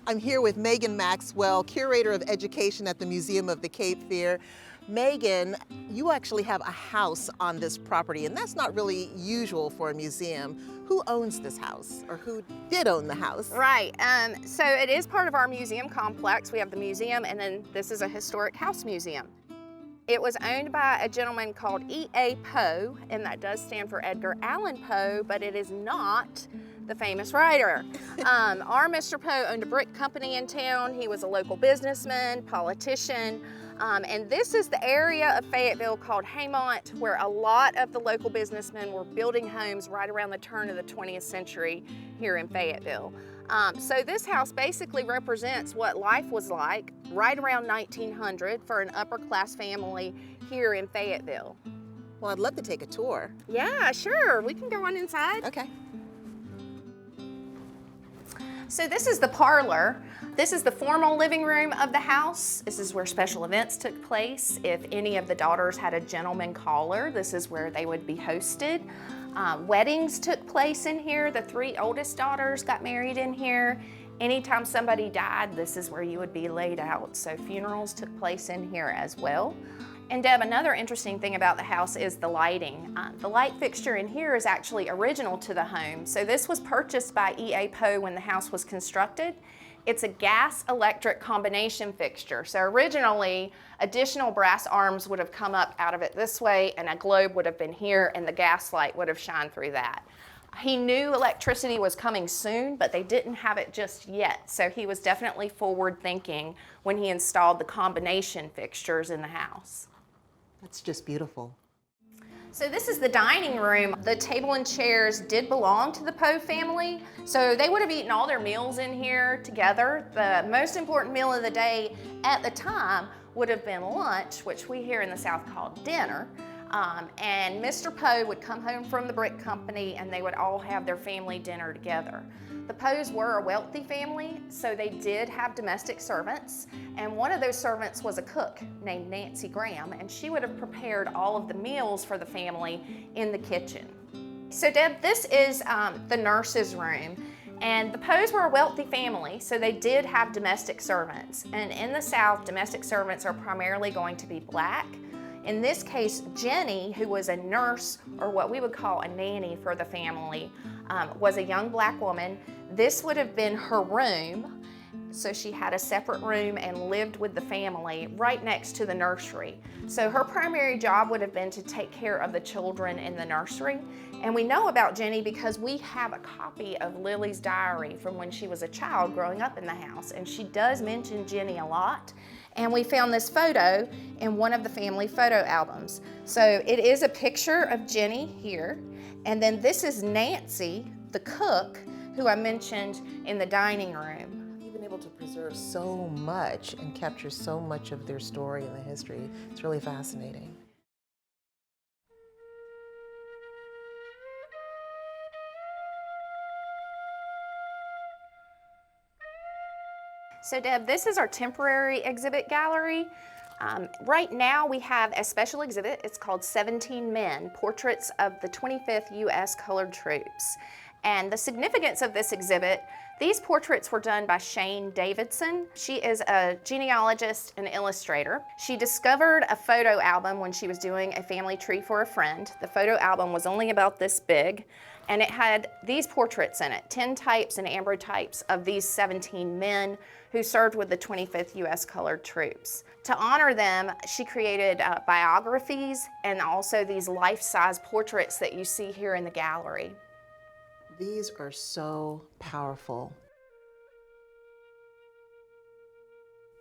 I'm here with Megan Maxwell, Curator of Education at the Museum of the Cape Fear. Megan, you actually have a house on this property, and that's not really usual for a museum. Who owns this house, or who did own the house? Right, so it is part of our museum complex. We have the museum, and then this is a historic house museum. It was owned by a gentleman called E.A. Poe, and that does stand for Edgar Allan Poe, but it is not the famous writer. Our Mr. Poe owned a brick company in town. He was a local businessman, politician, and this is the area of Fayetteville called Haymont, where a lot of the local businessmen were building homes right around the turn of the 20th century here in Fayetteville. So this house basically represents what life was like right around 1900 for an upper class family here in Fayetteville. Well, I'd love to take a tour. Yeah, sure, we can go on inside. Okay. So this is the parlor. This is the formal living room of the house. This is where special events took place. If any of the daughters had a gentleman caller, this is where they would be hosted. Weddings took place in here. The 3 oldest daughters got married in here. Anytime somebody died, this is where you would be laid out. So funerals took place in here as well. And Deb, another interesting thing about the house is the lighting. The light fixture in here is actually original to the home. So this was purchased by E.A. Poe when the house was constructed. It's a gas-electric combination fixture. So originally, additional brass arms would have come up out of it this way, and a globe would have been here, and the gas light would have shined through that. He knew electricity was coming soon, but they didn't have it just yet. So he was definitely forward-thinking when he installed the combination fixtures in the house. That's just beautiful. So this is the dining room. The table and chairs did belong to the Poe family, so they would have eaten all their meals in here together. The most important meal of the day at the time would have been lunch, which we here in the South call dinner. And Mr. Poe would come home from the brick company and they would all have their family dinner together. The Poes were a wealthy family, so they did have domestic servants, and one of those servants was a cook named Nancy Graham, and she would have prepared all of the meals for the family in the kitchen. So Deb, this is the nurse's room, and the Poes were a wealthy family, so they did have domestic servants, and in the South, domestic servants are primarily going to be black. In this case, Jenny, who was a nurse, or what we would call a nanny for the family, was a young black woman. This would have been her room, so she had a separate room and lived with the family right next to the nursery. So her primary job would have been to take care of the children in the nursery. And we know about Jenny because we have a copy of Lily's diary from when she was a child growing up in the house, and she does mention Jenny a lot. And we found this photo in one of the family photo albums. So it is a picture of Jenny here, and then this is Nancy, the cook, who I mentioned in the dining room. You've been able to preserve so much and capture so much of their story and the history. It's really fascinating. So Deb, this is our temporary exhibit gallery. Right now we have a special exhibit. It's called 17 Men, Portraits of the 25th U.S. Colored Troops. And the significance of this exhibit, these portraits were done by Shane Davidson. She is a genealogist and illustrator. She discovered a photo album when she was doing a family tree for a friend. The photo album was only about this big, and it had these portraits in it, 10 types and ambrotypes of these 17 men who served with the 25th U.S. Colored Troops. To honor them, she created biographies and also these life-size portraits that you see here in the gallery. These are so powerful.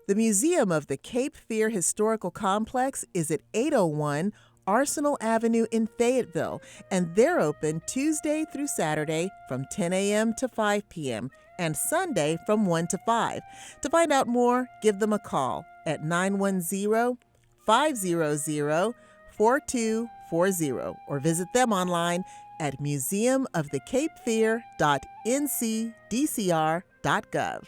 The Museum of the Cape Fear Historical Complex is at 801 Arsenal Avenue in Fayetteville, and they're open Tuesday through Saturday from 10 a.m. to 5 p.m. and Sunday from 1 to 5. To find out more, give them a call at 910-500-4240 or visit them online at museumofthecapefear.ncdcr.gov.